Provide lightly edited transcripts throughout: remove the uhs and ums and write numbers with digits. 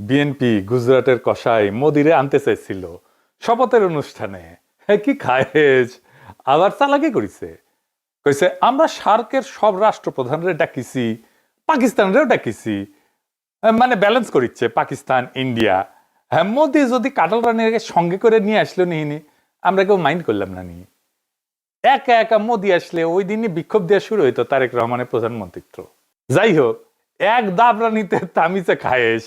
BNP গুজরাটের কসাই মোদিরে আনতে চাইছিল শপথের অনুষ্ঠানে। কি খায়েজ, আবার চালাকি করিছে। কইছে আমরা সার্কের সব রাষ্ট্রপ্রধানরে ডাকিছি, পাকিস্তানরেও ডাকিছি, মানে ব্যালেন্স করিচ্ছে পাকিস্তান ইন্ডিয়া। হ্যাঁ, মোদি যদি কাটাল রানীকে সঙ্গে করে নিয়ে আসলো নিহিনি, আমরা কেউ মাইন্ড করলাম না নি। একা একা মোদি আসলে ওই দিনই বিক্ষোভ দেওয়া শুরু হইতো তারেক রহমানের প্রধানমন্ত্রিত্ব। যাই হোক, এক দাবরানিতে তামিছে খায়েশ।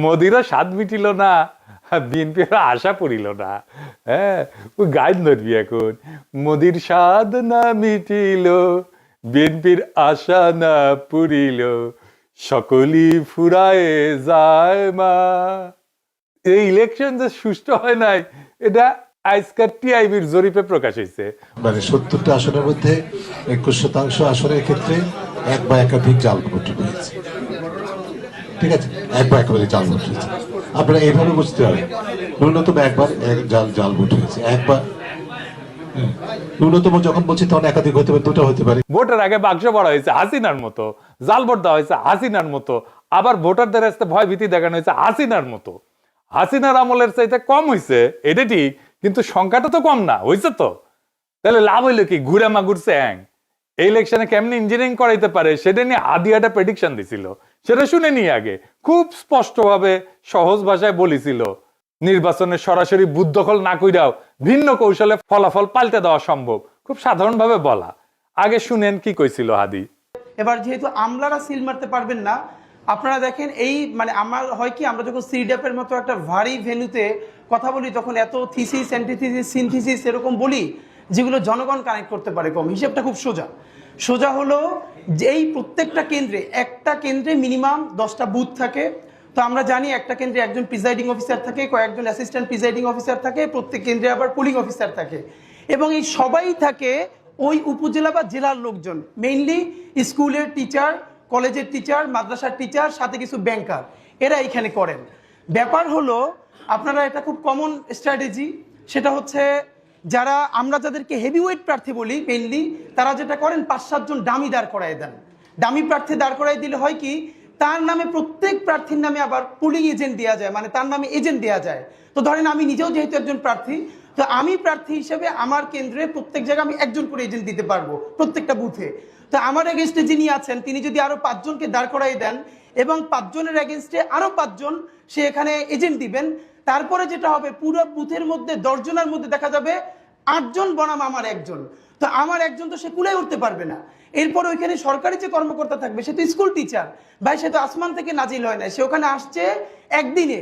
মোদিরও স্বাদ মিটিল না, বিএনপির আশা পড়িল না। হ্যাঁ, ওই গাইড ধরবি এখন, মোদির স্বাদ না মিটিল, বিএনপির আশা না পুরিল, সকলই ফুরায়ে যায় মা। এই ইলেকশন যে সুষ্ঠু হয় নাই, এটা আজকের টিআইবির জরিপে প্রকাশ হয়েছে। মানে 70টা আসনের মধ্যে 21% আসনের ক্ষেত্রে এক বা একাধিক জাল ভোট হয়েছে। ঠিক আছে, এক বা একাধিক জাল ভোট হয়েছে। আপনারা এইভাবে বুঝতে পারেন, ন্যূনতম একবার জাল ভোট হয়েছে, একবার। ন্যূনতম যখন বলছি তখন একাধিক হতে পারে, দুটো হতে পারে। ভোটের আগে বাক্স ভরা হয়েছে হাসিনার মতো, জাল ভোট দেওয়া হয়েছে হাসিনার মতো, আবার ভোটারদের আসতে ভয় ভীতি দেখানো হয়েছে হাসিনার মতো। হাসিনার আমলের চাইতে কম হয়েছে, এটা ঠিক, কিন্তু সংখ্যাটা তো কম না হয়েছে। তো তাহলে লাভ হইলো কি? ঘুরে মাগুরছে অ্যাং। এই ইলেকশনে কেমনি ইঞ্জিনিয়ারিং করাইতে পারে সেটা নিয়ে আদি একটা প্রেডিকশন দিছিল, সেটা শুনে নিয়ে আগে খুব স্পষ্টভাবে সহজ ভাষায় বলেছিল নির্বাচনে সরাসরি বুথ দখল না কইরাও ভিন্ন কৌশলে ফলাফল পাল্টে দেওয়া সম্ভব। খুব সাধারণভাবে বলা। আগে শুনেন কি কইছিল হাদি। এবার যেহেতু আমলারা সিল মারতে পারবেন না, আপনারা দেখেন এই মানে আমার হয় কি, আমরা যখন সিডাপের মতো একটা ভারী ভেন্যুতে কথা বলি তখন এত থিসিস অ্যান্টিথিসিস সিনথিসিস এরকম বলি যেগুলো জনগণ কানেক্ট করতে পারে কম। হিসেবটা খুব সোজা হলো যে এই প্রত্যেকটা কেন্দ্রে, একটা কেন্দ্রে মিনিমাম 10টা বুথ থাকে। তো আমরা জানি একটা কেন্দ্রে একজন প্রিজাইডিং অফিসার থাকে, কয়েকজন অ্যাসিস্ট্যান্ট প্রিজাইডিং অফিসার থাকে, প্রত্যেক কেন্দ্রে আবার পুলিং অফিসার থাকে, এবং এই সবাই থাকে ওই উপজেলা বা জেলার লোকজন, মেইনলি স্কুলের টিচার, কলেজের টিচার, মাদ্রাসার টিচার, সাথে কিছু ব্যাংকার, এরা এখানে করেন। ব্যাপার হলো আপনারা এটা খুব কমন স্ট্র্যাটেজি, সেটা হচ্ছে যারা আমরা যাদেরকে হেভিওয়েট প্রার্থী বলি মেইনলি, তারা যেটা করেন 5-7 জন ডামি দাঁড় করায় দেন। ডামি প্রার্থী দাঁড় করাই দিলে হয় কি, তার নামে প্রত্যেক প্রার্থীর নামে আবার পুলিং এজেন্ট দেওয়া যায়, মানে তার নামে এজেন্ট দেওয়া যায়। তো ধরেন আমি নিজেও যেহেতু একজন প্রার্থী, তো আমি প্রার্থী হিসেবে আমার কেন্দ্রে প্রত্যেক জায়গায় আমি একজন করে এজেন্ট দিতে পারবো প্রত্যেকটা বুথে। তো আমার এগেনস্টে যিনি আছেন তিনি যদি আরো 5 জনকে দাঁড় করাই দেন এবং 5 জনের এগেনস্টে আরো 5 জন সে এখানে এজেন্ট দিবেন, তারপরে যেটা হবে পুরো বুথের মধ্যে 10 জনের মধ্যে দেখা যাবে 8 জন বনাম আমার একজন। তো আমার একজন তো সে কুলাই উঠতে পারবে না। এরপর ওইখানে সরকারি যে কর্মকর্তা থাকবে সে তো স্কুল টিচার ভাই, সে তো আসমান থেকে নাজিল হয় না, সে ওখানে আসছে একদিনে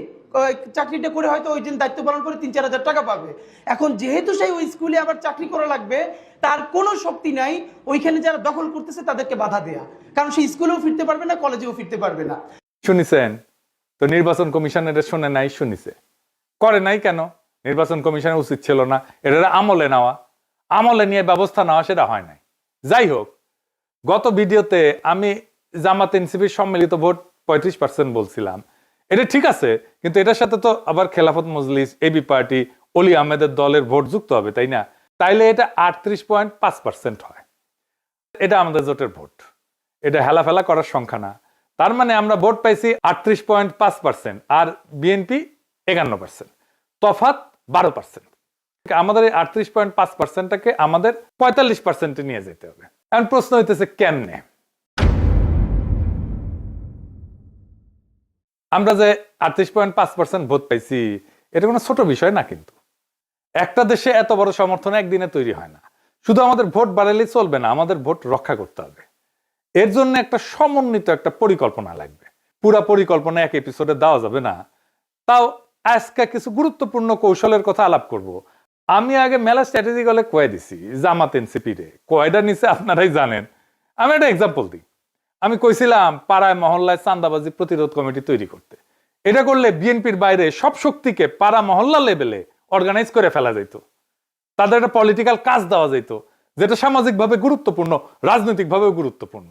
চাকরিটা করে হয়তো ওই দিন দায়িত্ব পালন করে 3-4 হাজার টাকা পাবে। এখন যেহেতু সেই ওই স্কুলে আবার চাকরি করা লাগবে, তার কোনো শক্তি নাই ওইখানে যারা দখল করতেছে তাদেরকে বাধা দেয়া, কারণ সে স্কুলেও ফিরতে পারবে না, কলেজেও ফিরতে পারবে না। শুনিছেন তো? নির্বাচন কমিশনের শুনে নাই, শুনিছে করে নাই কেন? নির্বাচন কমিশনের উচিত ছিল না এটা আমলে নেওয়া, আমলে নিয়ে ব্যবস্থা নেওয়া, সেটা হয় নাই। যাই হোক, গত ভিডিওতে আমি জামাত এনসিপির সম্মিলিত ভোট 35% বলছিলাম, এটা ঠিক আছে, কিন্তু এটার সাথে তো আবার খেলাফত মজলিস, এবি পার্টি, অলি আহমেদের দলের ভোট যুক্ত হবে, তাই না? তাইলে এটা 38.5% হয়। এটা আমাদের জোটের ভোট, এটা হেলাফেলা করার সংখ্যা না। তার মানে আমরা ভোট পাইছি 38.5% আর বিএনপি 51%, তফাৎ 12%। আমাদের এই 38.5%টাকে আমাদের 45%-এ নিয়ে যেতে হবে। এখন প্রশ্ন হইতেছে কেমনে? আমরা যে 38.5% ভোট পাইছি এটা কোনো ছোট বিষয় না, কিন্তু একটা দেশে এত বড় সমর্থন একদিনে তৈরি হয় না। শুধু আমাদের ভোট বাড়ালেই চলবে না, আমাদের ভোট রক্ষা করতে হবে। এর জন্য একটা সমন্বিত একটা পরিকল্পনা লাগবে। পুরা পরিকল্পনা এক এপিসোডে দেওয়া যাবে না। তাও আজকে কিছু গুরুত্বপূর্ণ কৌশলের কথা আলাপ করব। আমি আগে মেলা স্ট্র্যাটেজি গলে কয়ে দিছি জামাত এনসিপি রে, কয়টা নিচে আপনারাই জানেন। আমি একটা এক্সাম্পল দিই। আমি কইছিলাম পাড়ায় মহল্লায় চাঁদাবাজি প্রতিরোধ কমিটি তৈরি করতে। এটা করলে বিএনপির বাইরে সব শক্তিকে পাড়া মহল্লা লেভেলে অর্গানাইজ করে ফেলা যেত, তাদের একটা পলিটিক্যাল কাজ দেওয়া যেত, যেটা সামাজিকভাবে গুরুত্বপূর্ণ, রাজনৈতিকভাবেও গুরুত্বপূর্ণ।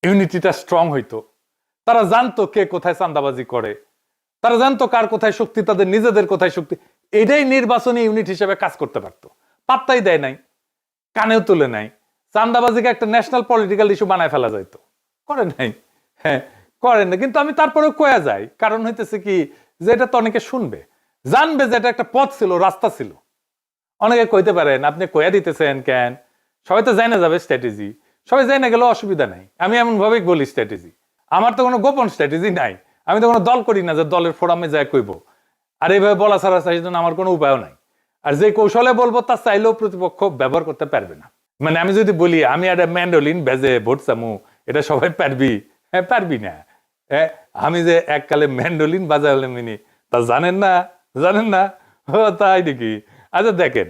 ইউনিটিটা স্ট্রং হইতো। তারা জানতো কে কোথায় চাঁদাবাজি করে, তারা জানতো কার কোথায় শক্তি, তাদের নিজেদের কোথায় শক্তি। এটাই নির্বাচনী ইউনিট হিসেবে কাজ করতে পারতো। পাত্তাই দেয় নাই, কানেও তুলে নাই। চাঁদাবাজিকে একটা ন্যাশনাল পলিটিক্যাল ইস্যু বানায় ফেলা যাইতো, করে নাই। হ্যাঁ, করেন না, কিন্তু আমি তারপরেও কয়া যাই, কারণ হইতেছে কি যে এটা তো অনেকে শুনবে, জানবে যে এটা একটা পথ ছিল, রাস্তা ছিল। অনেকে কইতে পারেন আপনি কয়া দিতেছেন কেন, সবাই তো জানা যাবে স্ট্র্যাটেজি, সবাই জানা গেলেও অসুবিধা নাই। আমি এমন ভাবেই বলি স্ট্র্যাটেজি, আমার তো কোনো গোপন স্ট্র্যাটেজি নাই, আমি তো কোনো দল করি না যে দলের ফোরামে যায় কইব। আর এইভাবে বলা ছাড়া সেই জন্য আমার কোনো উপায়ও নাই। আর যে কৌশলে বলবো তা চাইলেও প্রতিপক্ষ ব্যবহার করতে পারবে না। মানে আমি যদি বলি আমি একটা ম্যান্ডোলিন বেজে ভোট চামু, এটা সবাই পারবি? হ্যাঁ, পারবি না। হ্যাঁ, আমি যে এককালে ম্যান্ডোলিন বাজালাম তা জানেন না, জানেন না? ও তাই নাকি? আচ্ছা দেখেন,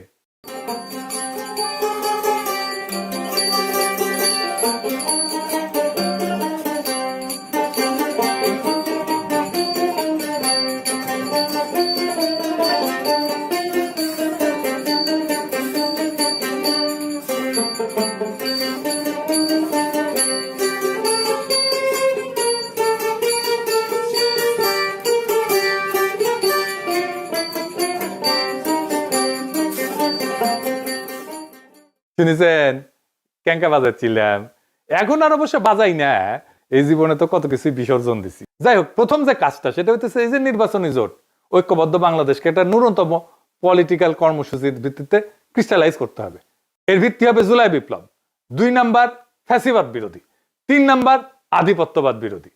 শুনেছেন ক্যাঙ্কা বাজাচ্ছিলাম, এখন আর অবশ্য বাজাই না। এই জীবনে তো কত কিছু বিসর্জন দিছি। যাই হোক, প্রথম যে কাজটা সেটা হইতেছে এই যে নির্বাচনী জোট, ঐক্যবদ্ধ বাংলাদেশকে একটা ন্যূনতম পলিটিক্যাল কর্মসূচির ভিত্তিতে ক্রিস্টালাইজ করতে হবে। এর ভিত্তি হবে জুলাই বিপ্লব, 2 নাম্বার ফ্যাসিবাদ বিরোধী, 3 নাম্বার আধিপত্যবাদ বিরোধী।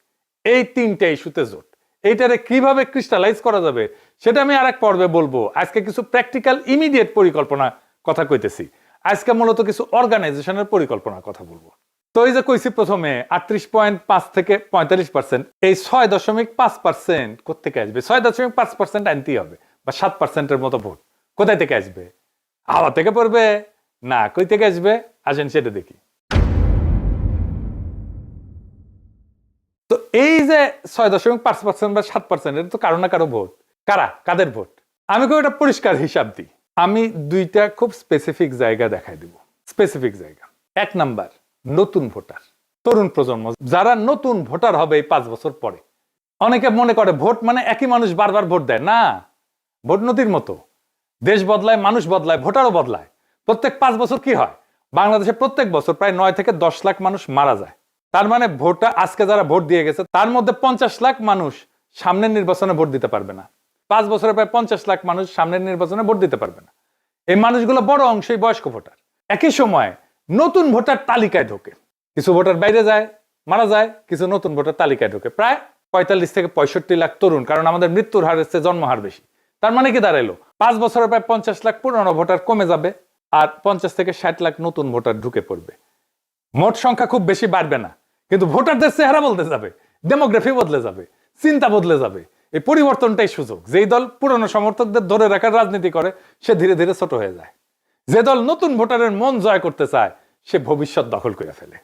এই 3টে ইস্যুতে জোট। এইটারে কিভাবে ক্রিস্টালাইজ করা যাবে সেটা আমি আরেক পর্বে বলবো। আজকে কিছু প্র্যাকটিক্যাল ইমিডিয়েট পরিকল্পনা কথা কইতেছি। আজকে মূলত কিছু অর্গানাইজেশনের পরিকল্পনার কথা বলবো। তো এই যে কইছি প্রথমে 38.5 থেকে 45%, এই 6.5% কোত্থেকে আসবে? 6.5% আনতেই হবে, বা 7%-এর মতো ভোট কোথায় থেকে আসবে? হাওয়া থেকে পড়বে না কই থেকে আসবে? আসেন সেটা দেখি। তো এই যে 6.5% বা 7%, এটা তো কারো না কারো ভোট। কাদের ভোট? আমি কই এটা পরিষ্কার হিসাব দিই। আমি 2টা খুব স্পেসিফিক জায়গা দেখাই দিব। স্পেসিফিক জায়গা, 1 নাম্বার নতুন ভোটার, তরুণ প্রজন্ম, যারা নতুন ভোটার হবে এই 5 বছর পরে। অনেকে মনে করে ভোট মানে একই মানুষ বারবার ভোট দেয়। না, ভোট নদীর মতো, দেশ বদলায়, মানুষ বদলায়, ভোটারও বদলায়। প্রত্যেক 5 বছর কি হয়, বাংলাদেশে প্রত্যেক বছর প্রায় 9 থেকে 10 লাখ মানুষ মারা যায়। তার মানে ভোটটা আজকে যারা ভোট দিয়ে গেছে তার মধ্যে 50 লাখ মানুষ সামনের নির্বাচনে ভোট দিতে পারবে না। 5 বছরে প্রায় 50 লাখ মানুষ সামনের নির্বাচনে ভোট দিতে পারবে না। এই মানুষগুলো বড় অংশই বয়স্ক ভোটার। একই সময় নতুন ভোটার তালিকায় ঢোকে, কিছু ভোটার বাইরে যায়, মারা যায়, কিছু নতুন ভোটার তালিকায় ঢোকে। প্রায় 45 থেকে 65 লাখ তরুণ, কারণ আমাদের মৃত্যুর হার হচ্ছে জন্মহার বেশি। তার মানে কি দাঁড়াইলো, 5 বছরে প্রায় 50 লাখ পুরনো ভোটার কমে যাবে, আর 50 থেকে 60 লাখ নতুন ভোটার ঢুকে পড়বে। মোট সংখ্যা খুব বেশি বাড়বে না, কিন্তু ভোটারদের চেহারা বদলে যাবে, ডেমোগ্রাফি বদলে যাবে, চিন্তা বদলে যাবে। এই পরিবর্তনটাই সুযোগ। যেই দল পুরনো সমর্থকদের ধরে রাখার রাজনীতি করে সে ধীরে ধীরে ছোট হয়ে যায়। যে দল নতুন ভোটারের মন জয় করতে চায় সে ভবিষ্যৎ দখল করে ফেলে।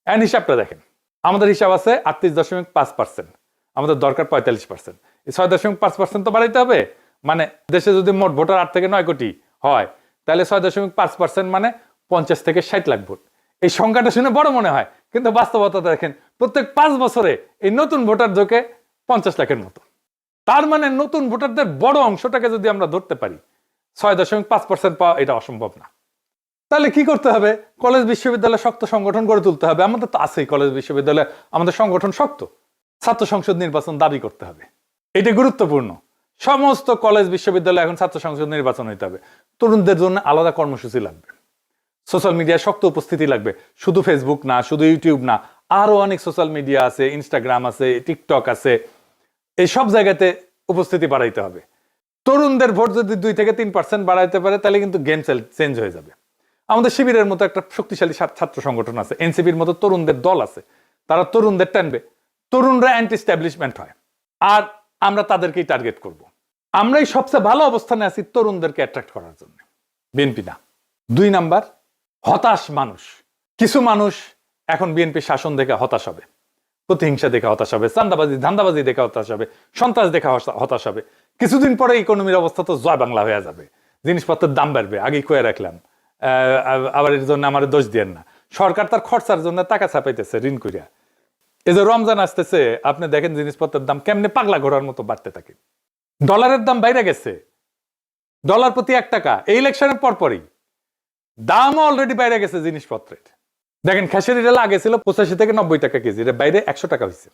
এন্ড হিসাবটা দেখেন, আমাদের হিসাব আছে 38.5%, আমাদের দরকার 45%। এই 6.5% তো বাড়াইতে হবে। মানে দেশে যদি মোট ভোটার 8 থেকে 9 কোটি হয়, তাহলে 6.5% মানে 50 থেকে 60 লাখ ভোট। এই সংখ্যাটা শুনে বড় মনে হয়, কিন্তু বাস্তবতা দেখেন প্রত্যেক 5 বছরে এই নতুন ভোটার ঢোকে 50 লাখের মতো। তার মানে নতুন ভোটারদের বড় অংশটাকে যদি আমরা ধরতে পারি, 6.5% পাওয়া এটা অসম্ভব না। তাহলে কি করতে হবে? কলেজ বিশ্ববিদ্যালয়ে শক্ত সংগঠন গড়ে তুলতে হবে। আমাদের তো আছেই কলেজ বিশ্ববিদ্যালয়ে, আমাদের সংগঠন শক্ত। ছাত্র সংসদ নির্বাচন দাবি করতে হবে, এটা গুরুত্বপূর্ণ। সমস্ত কলেজ বিশ্ববিদ্যালয়ে এখন ছাত্র সংসদ নির্বাচন হইতে হবে। তরুণদের জন্য আলাদা কর্মসূচি লাগবে, সোশ্যাল মিডিয়ায় শক্ত উপস্থিতি লাগবে। শুধু ফেসবুক না, শুধু ইউটিউব না, আরো অনেক সোশ্যাল মিডিয়া আছে, ইনস্টাগ্রাম আছে, টিকটক আছে, এই সব জায়গাতে উপস্থিতি বাড়াইতে হবে। তরুণদের ভোট যদি 2 থেকে 3% বাড়াইতে পারে তাহলে কিন্তু গেম চেঞ্জ হয়ে যাবে। আমাদের শিবিরের মতো একটা শক্তিশালী ছাত্র সংগঠন আছে, এনসিপির মতো তরুণদের দল আছে, তারা তরুণদের টানবে। তরুণরা অ্যান্টি স্ট্যাবলিশমেন্ট হয়, আর আমরা তাদেরকেই টার্গেট করব। আমরাই সবচেয়ে ভালো অবস্থানে আছি তরুণদেরকে অ্যাট্রাক্ট করার জন্য, বিএনপি না। 2 নাম্বার, হতাশ মানুষ। কিছু মানুষ এখন বিএনপি শাসন দেখে হতাশ হবে, প্রতিহিংসা দেখে হতাশ হবে, চান্দাবাজি ধান্দাবাজি দেখে হতাশ হবে, সন্ত্রাস দেখে হতাশ হবে। কিছুদিন পরে ইকোনমির অবস্থা তো জয় বাংলা হয়ে যাবে, জিনিসপত্রের দাম বাড়বে। আগেই কয়ে রাখলাম, আবার এর জন্য আমার দোষ দিয়েন না। সরকার তার খরচার জন্য টাকা ছাপাইতেছে ঋণ করিয়া। এই যে রমজান আসতেছে, আপনি দেখেন জিনিসপত্রের দাম কেমনে পাগলা ঘোড়ার মতো বাড়তে থাকে। ডলারের দাম বাইরে গেছে, ডলার প্রতি 1 টাকা। এই ইলেকশনের পরপরই দামও অলরেডি বাইরে গেছে জিনিসপত্রের। দেখেন খেসারি ডাল আগে ছিল 85 থেকে 90 টাকা কেজি, এর বাইরে 100 টাকা হয়েছে।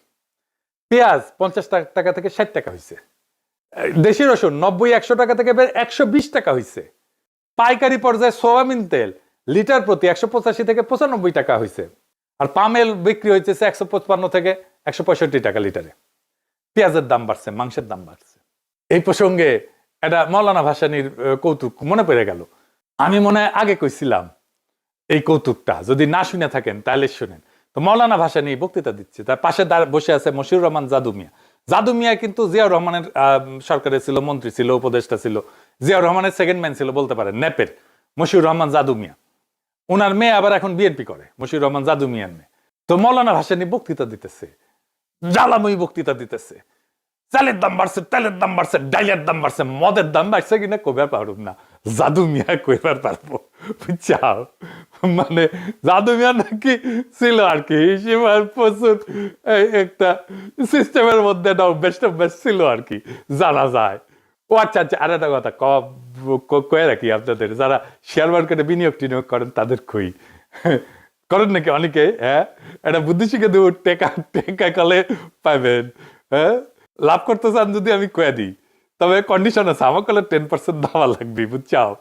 পেঁয়াজ 50 টাকা থেকে 60 টাকা হয়েছে, দেশি রসুন 90-100 টাকা থেকে 120 টাকা হয়েছে, পাইকারি পর্যায়ে সোয়াবিন তেল লিটার প্রতি 185 থেকে 95 টাকা হয়েছে, আর পামেল বিক্রি হয়েছে 155 থেকে 165 টাকা লিটারে। পেঁয়াজের দাম বাড়ছে, মাংসের দাম বাড়ছে। এই প্রসঙ্গে এটা মৌলানা ভাসানীর কৌতুক মনে পড়ে গেল। আমি মনে হয় আগে কইছিলাম এই কৌতুকটা, যদি না শুনে থাকেন তাহলে শুনেন। তো মৌলানা ভাসানী বক্তৃতা দিচ্ছে, তার পাশে বসে আছে মশিউর রহমান জাদু মিয়া। জাদু মিয়া কিন্তু জিয়াউর রহমানের সরকারে ছিল, মন্ত্রী ছিল, উপদেষ্টা ছিল, জিয়াউর রহমানের সেকেন্ড ম্যান ছিল বলতে পারেন, ন্যাপের মশিউর রহমান জাদু মিয়া। ওনার মেয়ে আবার এখন বিএনপি করে, মশিউর রহমান জাদু মিয়ার মেয়ে। তো মৌলানা ভাসানী বক্তৃতা দিতেছে, জ্বালাময়ী বক্তৃতা দিতেছে, চালের দাম বাড়ছে, তেলের দাম বাড়ছে, ডাইলের দাম বাড়ছে, মদের দাম বাড়ছে কিনা কইবার পারব না, জাদু মিয়া কইবার পারবো, বুঝছাও? মানে জাদু মিয়া নাকি ছিল আর কি হিসেবে প্রচুর একটা সিস্টেমের মধ্যে বেস্ট অফ বেস্ট ছিল আর কি, জানা যায়। ও আচ্ছা আচ্ছা, আর একটা কথা কয়ে রাখি আপনাদের, যারা শেয়ার মার্কেটে বিনিয়োগ টিনিয়োগ করেন তাদের কই, করেন নাকি অনেকে? হ্যাঁ, এটা বুদ্ধি শিখে দেব, টেকা টেকা কলে পাইবেন। হ্যাঁ, লাভ করতে চান যদি আমি কয়ে দিই, তবে কন্ডিশন আছে, আমার কলে 10% দেওয়া লাগবে, বুঝছাও?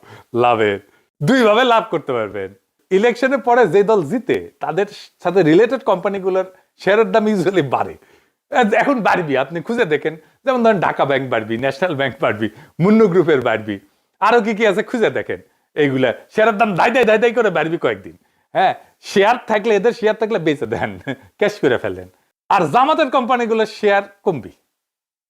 লাভের দুই ভাবে লাভ করতে পারবেন। ইলেকশনের পরে যে দল জিতে তাদের সাথে রিলেটেড কোম্পানিগুলোর শেয়ারের দাম ইউজুয়ালি বাড়ে। এখন বাড়বি, আপনি খুঁজে দেখেন, যেমন ধরেন ঢাকা ব্যাংক বাড়বি, ন্যাশনাল ব্যাংক বাড়বি, মুন্নু গ্রুপের বাড়বি, আরো কি কি আছে খুঁজে দেখেন। এইগুলা শেয়ারের দাম ধাই করে বাড়বি কয়েকদিন। হ্যাঁ, শেয়ার থাকলে, এদের শেয়ার থাকলে বেঁচে দেন, ক্যাশ করে ফেলেন। আর জামাতের কোম্পানিগুলোর শেয়ার কমবি,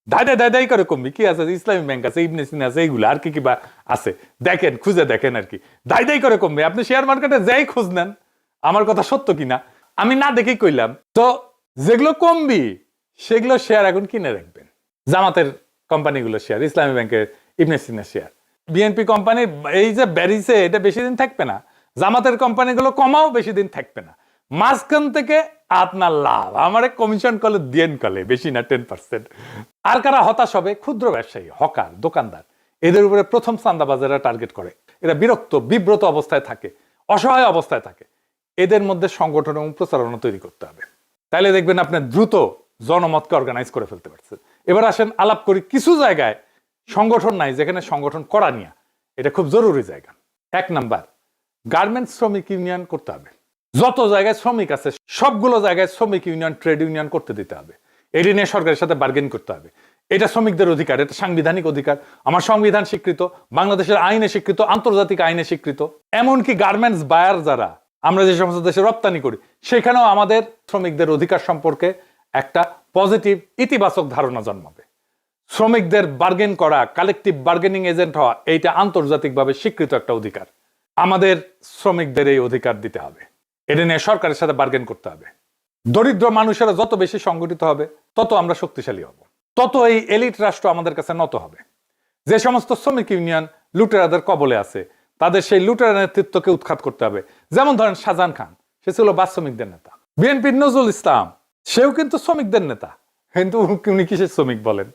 ধাই করে কমবি। কি আছে? ইসলামী ব্যাংক আছে, ইবনে সিনা আছে, এইগুলো আর কি কি বা আছে দেখেন, খুঁজে দেখেন আর কি, ধাই করে কমবে। আপনি শেয়ার মার্কেটে যাই খোঁজ নেন, আমার কথা সত্য কিনা আমি না দেখেই কইলাম। তো যেগুলো কমবি সেগুলো শেয়ার এখন কিনে রাখবেন। জামাতের কোম্পানিগুলো শেয়ার, ইসলামী ব্যাংকের, ইবনে সিনা শেয়ার, বিএনপি কোম্পানি এই যে বেরিয়েছে এটা বেশি দিন থাকবে না, জামাতের কোম্পানিগুলো কমাও বেশি দিন থাকবে না। মাঝখান থেকে আপনার লাভ আমার কমিশন কলে দিয়েন কলে, বেশি না 10%। আর কারা হতাশ হবে? ক্ষুদ্র ব্যবসায়ী, হকার, দোকানদার, এদের উপরে প্রথম চাঁদাবাজেরা টার্গেট করে। এরা বিরক্ত, বিব্রত অবস্থায় থাকে, অসহায় অবস্থায় থাকে। এদের মধ্যে সংগঠন এবং প্রচারণা তৈরি করতে হবে, তাইলে দেখবেন আপনি দ্রুত জনমতকে অর্গানাইজ করে ফেলতে পারছেন। এবার আসেন আলাপ করি কিছু জায়গায় সংগঠন নাই যেখানে সংগঠন করা নিয়ে এটা খুব জরুরি জায়গা। 1 নাম্বার, গার্মেন্টস শ্রমিক ইউনিয়ন করতে হবে। যত জায়গায় শ্রমিক আছে সবগুলো জায়গায় শ্রমিক ইউনিয়ন, ট্রেড ইউনিয়ন করতে দিতে হবে। এটি নিয়ে সরকারের সাথে বার্গেন করতে হবে। এটা শ্রমিকদের অধিকার, এটা সাংবিধানিক অধিকার। আমার সংবিধান স্বীকৃত, বাংলাদেশের আইনে স্বীকৃত, আন্তর্জাতিক আইনে স্বীকৃত। এমনকি গার্মেন্টস বায়ার যারা আমরা যে সমস্ত দেশে রপ্তানি করি, সেখানেও আমাদের শ্রমিকদের অধিকার সম্পর্কে একটা পজিটিভ, ইতিবাচক ধারণা জন্মাবে। শ্রমিকদের বার্গেন করা, কালেকটিভ বার্গেনিং এজেন্ট হওয়া, এইটা আন্তর্জাতিকভাবে স্বীকৃত একটা অধিকার। আমাদের শ্রমিকদের এই অধিকার দিতে হবে। এটা নিয়ে সরকারের সাথে বার্গেন করতে হবে। দরিদ্র মানুষেরা যত বেশি সংগঠিত হবে তত আমরা শক্তিশালী হব, তত এই এলিট রাষ্ট্র আমাদের কাছে নত হবে। যে সমস্ত শ্রমিক ইউনিয়ন লুটেরাদের কবলে আছে তাদের সেই লুটেরা নেতৃত্বকে উৎখাত করতে হবে। যেমন ধরেন শাহজাহান খান, সে ছিল বাস শ্রমিকদের নেতা। বিএনপির নজরুল ইসলাম, সেও কিন্তু শ্রমিকদের নেতা, কিন্তু উনি কিসের শ্রমিক বলেন?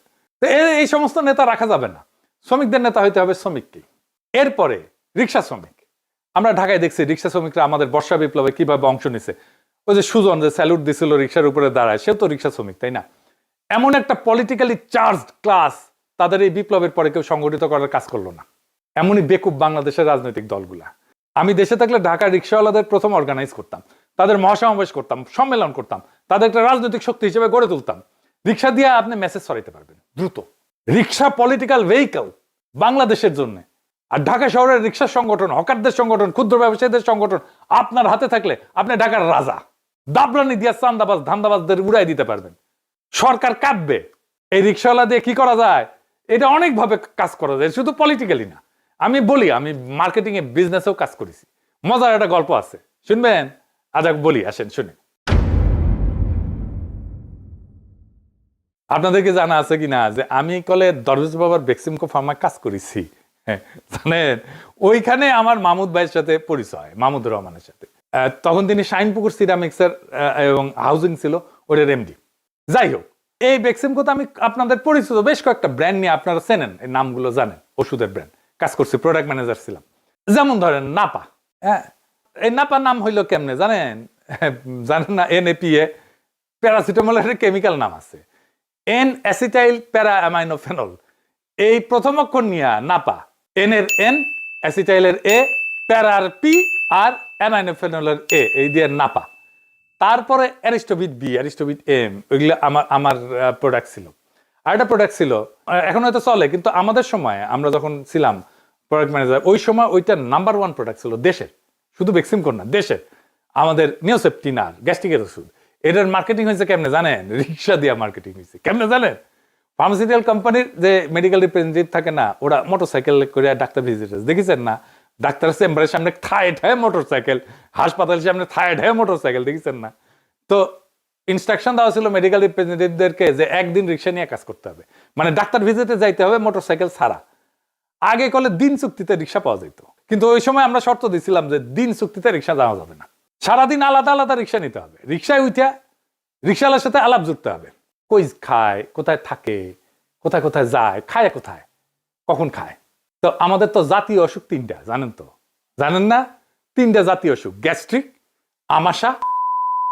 এই সমস্ত নেতা রাখা যাবে না, শ্রমিকদের নেতা হইতে হবে শ্রমিককেই। এরপরে রিক্সা শ্রমিক, আমরা ঢাকায় দেখছি রিক্সা শ্রমিকরা আমাদের বর্ষা বিপ্লবে কিভাবে অংশ নিছে। ওই যে সুজন যে স্যালুট দিছিল রিক্সার উপরে দাঁড়ায়, সেও তো রিক্সা শ্রমিক, তাই না? এমন একটা পলিটিক্যালি চার্জড ক্লাস তাদের এই বিপ্লবের পরে কেউ সংগঠিত করার কাজ করলো না। এমনই বেকুব বাংলাদেশের রাজনৈতিক দলগুলা। আমি দেশে থাকলে ঢাকার রিক্সাওয়ালাদের প্রথম অর্গানাইজ করতাম, তাদের মহাসমাবেশ করতাম, সম্মেলন করতাম, তাদের একটা রাজনৈতিক শক্তি হিসেবে গড়ে তুলতাম। রিক্সা দিয়ে আপনি মেসেজ ছড়াইতে পারবেন দ্রুত। রিক্সা পলিটিক্যাল ভেহিকল বাংলাদেশের জন্য। আর ঢাকা শহরের রিক্সা সংগঠন, হকারদের সংগঠন, ক্ষুদ্র ব্যবসায়ীদের সংগঠন আপনার হাতে থাকলে আপনি ঢাকার রাজা। দাবরানি দিয়া চান্দাবাজ ধান্দাবাজদের উড়াই দিতে পারবেন। সরকার কাঁদবে। এই রিক্সাওয়ালা দিয়ে কি করা যায়, এটা অনেকভাবে কাজ করা যায়, শুধু পলিটিক্যালি না। আমি বলি, আমি মার্কেটিং এ বিজনেসেও কাজ করেছি। মজার একটা গল্প আছে, শুনবেন? আজ বলি, আসেন শুনে। আপনাদেরকে জানা আছে কিনা যে আমি কলে দরবেশ বাবার বেক্সিমকো ফার্মায় কাজ করেছি। জানেন, ওইখানে আমার মাহমুদ ভাইয়ের সাথে পরিচয়, মাহমুদুর রহমানের সাথে। তখন তিনি শাইনপুকুর সিরামিক্সের এবং হাউজিং ছিল ওটার এমডি। যাই হোক, এই বেক্সিমকোতে আমি আপনাদের পরিচিত বেশ কয়েকটা ব্র্যান্ড নিয়ে আপনারা চেনেন, এই নামগুলো জানেন, ওষুধের ব্র্যান্ড কাজ করছি, প্রোডাক্ট ম্যানেজার ছিলাম। যেমন ধরেন নাপা। হ্যাঁ, এই নাপা নাম হইলো কেমনে জানেন? জানেন না? NAPA, প্যারাসিটামলের কেমিক্যাল নাম আছে। এন অ্যাসিটাইল প্যারা অ্যামাইনোফেনল, এই প্রথম অক্ষর নিয়ে নাপা, এন এর এন, অ্যাসিটাইলের এ, প্যারার পি, আর অ্যামাইনোফেনলের এ, এই দিয়ে নাপা। তারপরে অ্যারিস্টোভিট বি, অ্যারিস্টোভিট এম, ওইগুলো আমার প্রোডাক্ট ছিল। আর একটা প্রোডাক্ট ছিল, এখন হয়তো চলে, কিন্তু আমাদের সময় আমরা যখন ছিলাম প্রোডাক্ট ম্যানেজার, ওই সময় ওইটা নাম্বার 1 প্রোডাক্ট ছিল দেশের, শুধু বেক্সিমকোর না, দেশের, আমাদের নিওসেপটিনার গ্যাস্ট্রিকের ওষুধ। এটার মার্কেটিং হয়েছে কেমনে জানেন? রিক্সা দিয়ে মার্কেটিং হয়েছে। কেমনে জানেন? ফার্মাসিউটিক্যাল কোম্পানির যে মেডিকেল রিপ্রেজেন্টেটিভ থাকে না, ওরা মোটরসাইকেল করে ডাক্তার ভিজিটার্স দেখেছেন না? ডাক্তারের চেম্বারের সামনে থায় ঠায় মোটরসাইকেল, হাসপাতালের সামনে থায় ঠায় মোটরসাইকেল, দেখেছেন না? তো ইনস্ট্রাকশন দেওয়া ছিল মেডিকেল রিপ্রেজেন্টেটিভদেরকে যে একদিন রিক্সা নিয়ে কাজ করতে হবে, মানে ডাক্তার ভিজিটে যাইতে হবে মোটরসাইকেল ছাড়া। আগে কলে দিন চুক্তিতে রিক্সা পাওয়া যেত, কিন্তু ওই সময় আমরা শর্ত দিছিলাম যে দিন চুক্তিতে রিক্সা যাওয়া যাবে না, সারাদিন আলাদা আলাদা রিক্সা নিতে হবে। রিক্সায় উঠা রিক্সাওয়ালার সাথে আলাপ জুড়তে হবে, কই খায়, কোথায় থাকে, কোথায় কোথায় যায়, খায় কোথায়, কখন খায়। তো আমাদের তো জাতীয় অসুখ 3টা, জানেন তো? জানেন না? 3টা জাতীয় অসুখ, গ্যাস্ট্রিক, আমাশা,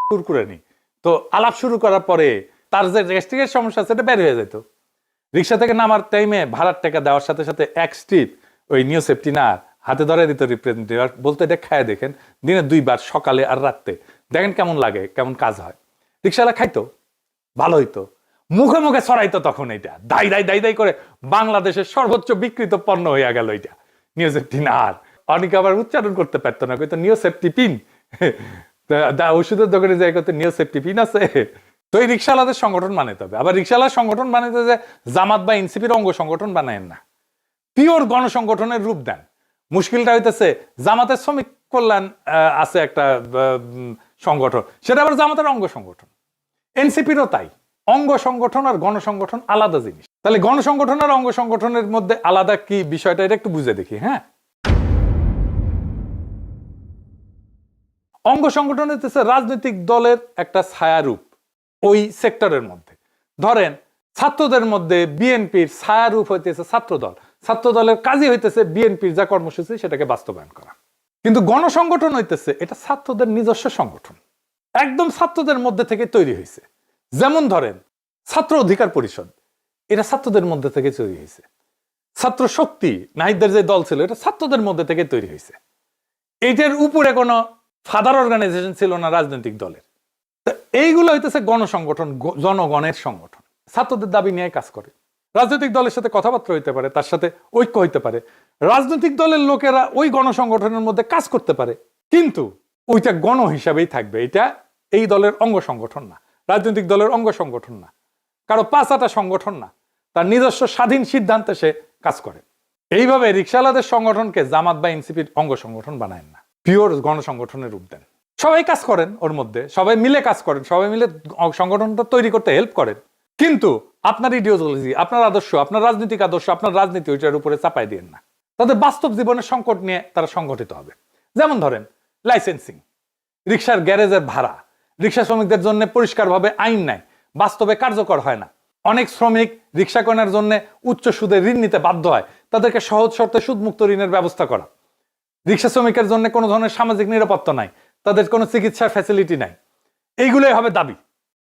কুরকুরানি। তো আলাপ শুরু করার পরে তার যে গ্যাস্ট্রিকের সমস্যা সেটা বের হয়ে যেত। রিক্সা থেকে নামার টাইমে ভাড়ার টাকা দেওয়ার সাথে সাথে এক স্ট্রিপ ওই নিওসেপটিনার হাতে ধরে দিত রিপ্রেজেন্টেটিভ, বলতো এটা খায় দেখেন, দিনে 2 বার, সকালে আর রাত্রে, দেখেন কেমন লাগে, কেমন কাজ হয়। রিক্সাওয়ালা খাইতো, ভালো হইতো, মুখে মুখে ছড়াইতো। তখন এটা দাই দাই দাই দাই করে বাংলাদেশের সর্বোচ্চ বিকৃত পণ্য হইয়া গেল এটা নিওসেপটিনার। অনেকে আবার উচ্চারণ করতে পারতো না, কইতো নিওসেপটিপিন, ওষুধের দোকানে যাই কত নিওসেপটিপিন আছে। তো এই রিক্সাওয়ালাদের সংগঠন বানাইতে হবে। আবার রিক্সাওয়ালার সংগঠন বানাইতে যে জামাত বা এনসিপির অঙ্গ সংগঠন বানায়েন না, পিওর গণসংগঠনের রূপ দেন। মুশকিলটা হইতেছে জামাতের শ্রমিক কল্যাণ আছে একটা সংগঠন, সেটা আবার জামাতের অঙ্গ সংগঠন। এনসিপিরও তাই, অঙ্গ সংগঠন আর গণসংগঠন আলাদা জিনিস। তাহলে গণসংগঠন আর অঙ্গ সংগঠনের মধ্যে আলাদা কি বিষয়টা, এটা একটু বুঝে দেখি। হ্যাঁ, অঙ্গ সংগঠন হইতেছে রাজনৈতিক দলের একটা ছায়ারূপ ওই সেক্টরের মধ্যে। ধরেন ছাত্রদের মধ্যে বিএনপির ছায়ারূপ হইতেছে ছাত্রদল, ছাত্রদলের কাজই হইতেছে বিএনপির যা কর্মসূচি সেটাকে বাস্তবায়ন করা। কিন্তু গণসংগঠন হইতেছে এটা ছাত্রদের নিজস্ব সংগঠন, একদম ছাত্রদের মধ্যে থেকে তৈরি হয়েছে। যেমন ধরেন ছাত্র অধিকার পরিষদ, এটা ছাত্রদের মধ্যে থেকে তৈরি হয়েছে। ছাত্র শক্তি নাহিদদের যে দল ছিল, এটা ছাত্রদের মধ্যে থেকে তৈরি হয়েছে। এইটার উপরে কোনো ফাদার অর্গানাইজেশন ছিল না রাজনৈতিক দলের। এইগুলো হইতেছে গণসংগঠন, জনগণের সংগঠন, ছাত্রদের দাবি নিয়ে কাজ করে। রাজনৈতিক দলের সাথে কথাবার্তা হইতে পারে, তার সাথে ঐক্য হইতে পারে, রাজনৈতিক দলের লোকেরা ওই গণসংগঠনের মধ্যে কাজ করতে পারে, কিন্তু ওইটা গণ হিসাবেই থাকবে। এটা এই দলের অঙ্গ সংগঠন না, রাজনৈতিক দলের অঙ্গ সংগঠন না, কারো পাঁচাটা সংগঠন না, তার নিজস্ব স্বাধীন সিদ্ধান্তে সে কাজ করে। এইভাবে রিক্সাওয়ালাদের সংগঠনকে জামাত বা এনসিপির অঙ্গ সংগঠন বানায় না, পিওর গণসংগঠনের রূপ দেন। সবাই কাজ করেন ওর মধ্যে, সবাই মিলে কাজ করেন, সবাই মিলে সংগঠনটা তৈরি করতে হেল্প করেন, কিন্তু আপনার ইডিওলজি, আপনার আদর্শ, আপনার রাজনৈতিক আদর্শ, আপনার রাজনীতি ওইটার উপরে চাপাই দিয়েন না। তাদের বাস্তব জীবনের সংকট নিয়ে তারা সংগঠিত হবে। যেমন ধরেন লাইসেন্সিং, রিক্সার গ্যারেজের ভাড়া, রিক্সা শ্রমিকদের জন্য পরিষ্কারভাবে আইন নাই, বাস্তবে কার্যকর হয় না। অনেক শ্রমিক রিক্সা কেনার জন্য উচ্চ সুদে ঋণ নিতে বাধ্য হয়, তাদেরকে সহজ শর্তে সুদমুক্ত ঋণের ব্যবস্থা করা। রিক্সা শ্রমিকের জন্য কোনো ধরনের সামাজিক নিরাপত্তা নাই, তাদের কোনো চিকিৎসার ফ্যাসিলিটি নাই। এইগুলোই হবে দাবি।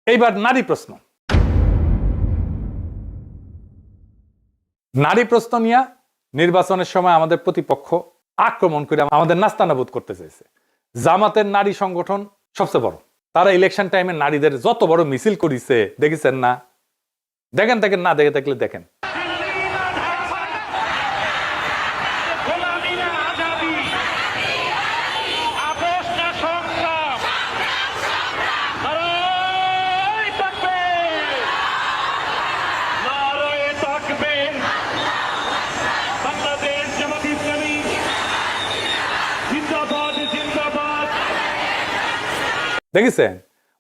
এইবার নারী প্রশ্ন, নারী প্রশ্ন নিয়ে নির্বাচনের সময় আমাদের প্রতিপক্ষ আক্রমণ করে আমাদের নাস্তানাবুদ করতে চাইছে। জামাতের নারী সংগঠন সবচেয়ে বড়, তারা ইলেকশন টাইমে নারীদের যত বড় মিছিল করিছে দেখেছেন না? দেখেন দেখেন, না দেখে থাকলে দেখেন। দেখেছেন,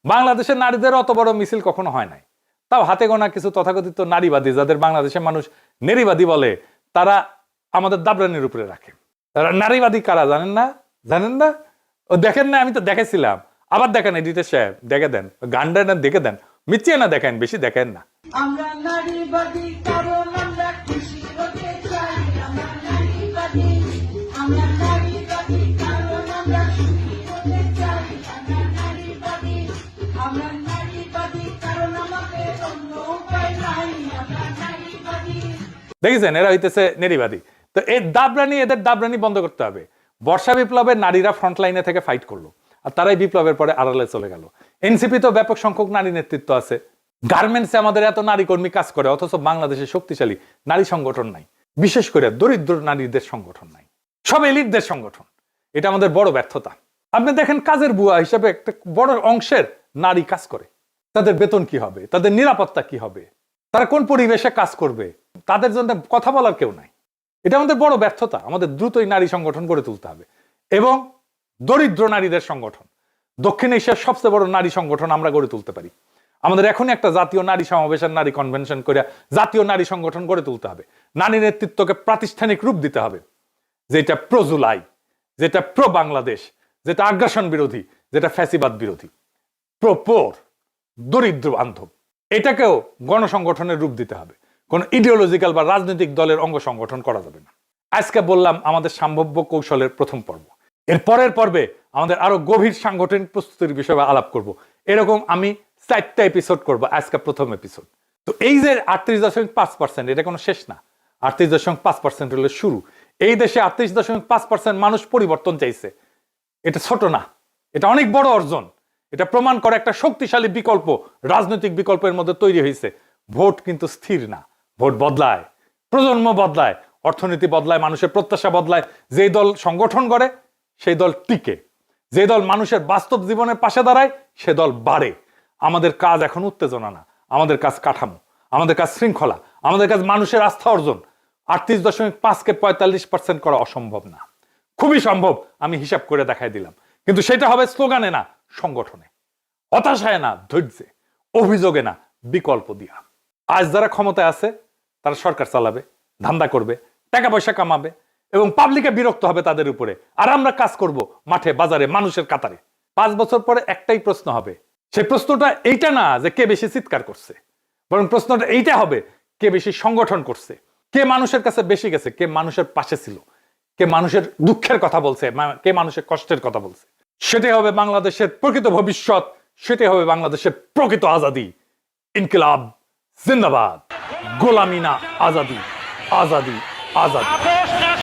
বাংলাদেশের নারীদের অত বড় মিছিল কখনো হয় নাই। তাও হাতে গোনা কিছু তথাকথিত নারীবাদী, যাদের বাংলাদেশের মানুষ নারীবাদী বলে, তারা আমাদের দাবরানির উপরে রাখে। তারা নারীবাদী কারা জানেন না? জানেন না? ও দেখেন না? আমি তো দেখেছিলাম, আবার দেখেন এডিটর সাহেব, দেখে দেন গানটা, না দেখে দেন, মিথ্যে না দেখেন, বেশি দেখেন না। আমরা নারীবাদী কারণ আমরা খুশি হতে চাই, আমরা নারীবাদী, আমরা নারীবাদী কারণ আমরা সুখী হতে চাই, আমরা নারীবাদী, আমরা নারীবাদী কারণ আমাদের অন্য উপায় দেখেছেন, এরা হইতেছে নারীবাদী। তো এই দাবরানি, এদের দাবরানি বন্ধ করতে হবে। বর্ষা বিপ্লবের নারীরা ফ্রন্ট লাইনে থেকে ফাইট করলো, আর তারাই বিপ্লবের পরে আড়ালে চলে গেল। এনসিপি তো ব্যাপক সংখ্যক নারী নেতৃত্ব আছে। গার্মেন্টসে আমাদের এত নারী কর্মী কাজ করে, অথচ বাংলাদেশে শক্তিশালী নারী সংগঠন নাই, বিশেষ করে দরিদ্র নারীদের সংগঠন নাই, সব এলিটদের সংগঠন। এটা আমাদের বড় ব্যর্থতা। আপনি দেখেন, কাজের বুয়া হিসেবে একটা বড় অংশের নারী কাজ করে। তাদের বেতন কি হবে, তাদের নিরাপত্তা কি হবে, তারা কোন পরিবেশে কাজ করবে, তাদের জন্য কথা বলার কেউ নাই। এটা আমাদের বড় ব্যর্থতা। আমাদের দ্রুতই নারী সংগঠন গড়ে তুলতে হবে, এবং দরিদ্র নারীদের সংগঠন, দক্ষিণ এশিয়ার সবচেয়ে বড় নারী সংগঠন আমরা গড়ে তুলতে পারি। আমাদের এখনই একটা জাতীয় নারী সমাবেশের নারী কনভেনশন করে জাতীয় নারী সংগঠন গড়ে তুলতে হবে। নারী নেতৃত্বকে প্রাতিষ্ঠানিক রূপ দিতে হবে, যেটা প্রো জুলাই, যেটা প্রো বাংলাদেশ, যেটা আগ্রাসন বিরোধী, যেটা ফ্যাসিবাদ বিরোধী, প্রো পোর, দরিদ্র বান্ধব। এটাকেও গণসংগঠনের রূপ দিতে হবে। কোন ইডিওলজিক্যাল বা রাজনৈতিক দলের অঙ্গ সংগঠন করা যাবে না। আজকে বললাম আমাদের সম্ভাব্য কৌশলের প্রথম পর্ব। এর পরের পর্বে আমাদের আরো গভীর সাংগঠনিক প্রস্তুতির বিষয়ে আলাপ করব। এরকম আমি 4টা এপিসোড করব, আজকে প্রথম এপিসোড। তো এই যে 38.5%, এটা কোনো শেষ না। 38.5% হলো শুরু। এই দেশে 38.5% মানুষ পরিবর্তন চাইছে। এটা ছোট না, এটা অনেক বড় অর্জন। এটা প্রমাণ করে একটা শক্তিশালী বিকল্প, রাজনৈতিক বিকল্পের মধ্যে তৈরি হয়েছে। ভোট কিন্তু স্থির না, ভোট বদলায়, প্রজন্ম বদলায়, অর্থনীতি বদলায়, মানুষের প্রত্যাশা বদলায়। যেই দল সংগঠন করে সেই দল টিকে, যে দল মানুষের বাস্তব জীবনের পাশে দাঁড়ায় সে দল বাড়ে। আমাদের কাজ এখন উত্তেজনা না, আমাদের কাজ কাঠামো, আমাদের কাজ শৃঙ্খলা, আমাদের কাজ মানুষের আস্থা অর্জন। 38.5কে 45% করা অসম্ভব না, খুবই সম্ভব। আমি হিসাব করে দেখাই দিলাম, কিন্তু সেটা হবে স্লোগানে না, সংগঠনে, হতাশায় না, ধৈর্যে, অভিযোগে না, বিকল্প দিয়া। আজ যারা ক্ষমতায় আছে তারা সরকার চালাবে, ধান্দা করবে, টাকা পয়সা কামাবে, এবং পাবলিকে বিরক্ত হবে তাদের উপরে। আর আমরা কাজ করব মাঠে, বাজারে, মানুষের কাতারে। 5 বছর পরে একটাই প্রশ্ন হবে। সেই প্রশ্নটা এইটা না যে কে বেশি চিৎকার করছে, বরং প্রশ্নটা এইটা হবে কে বেশি সংগঠন করছে, কে মানুষের কাছে বেশি গেছে, কে মানুষের পাশে ছিল, কে মানুষের দুঃখের কথা বলছে, কে মানুষের কষ্টের কথা বলছে। সেটাই হবে বাংলাদেশের প্রকৃত ভবিষ্যৎ, সেটাই হবে বাংলাদেশের প্রকৃত আজাদি। ইনকিলাব জিন্দাবাদ, গোলামি না আজাদি, আজাদি আজাদি।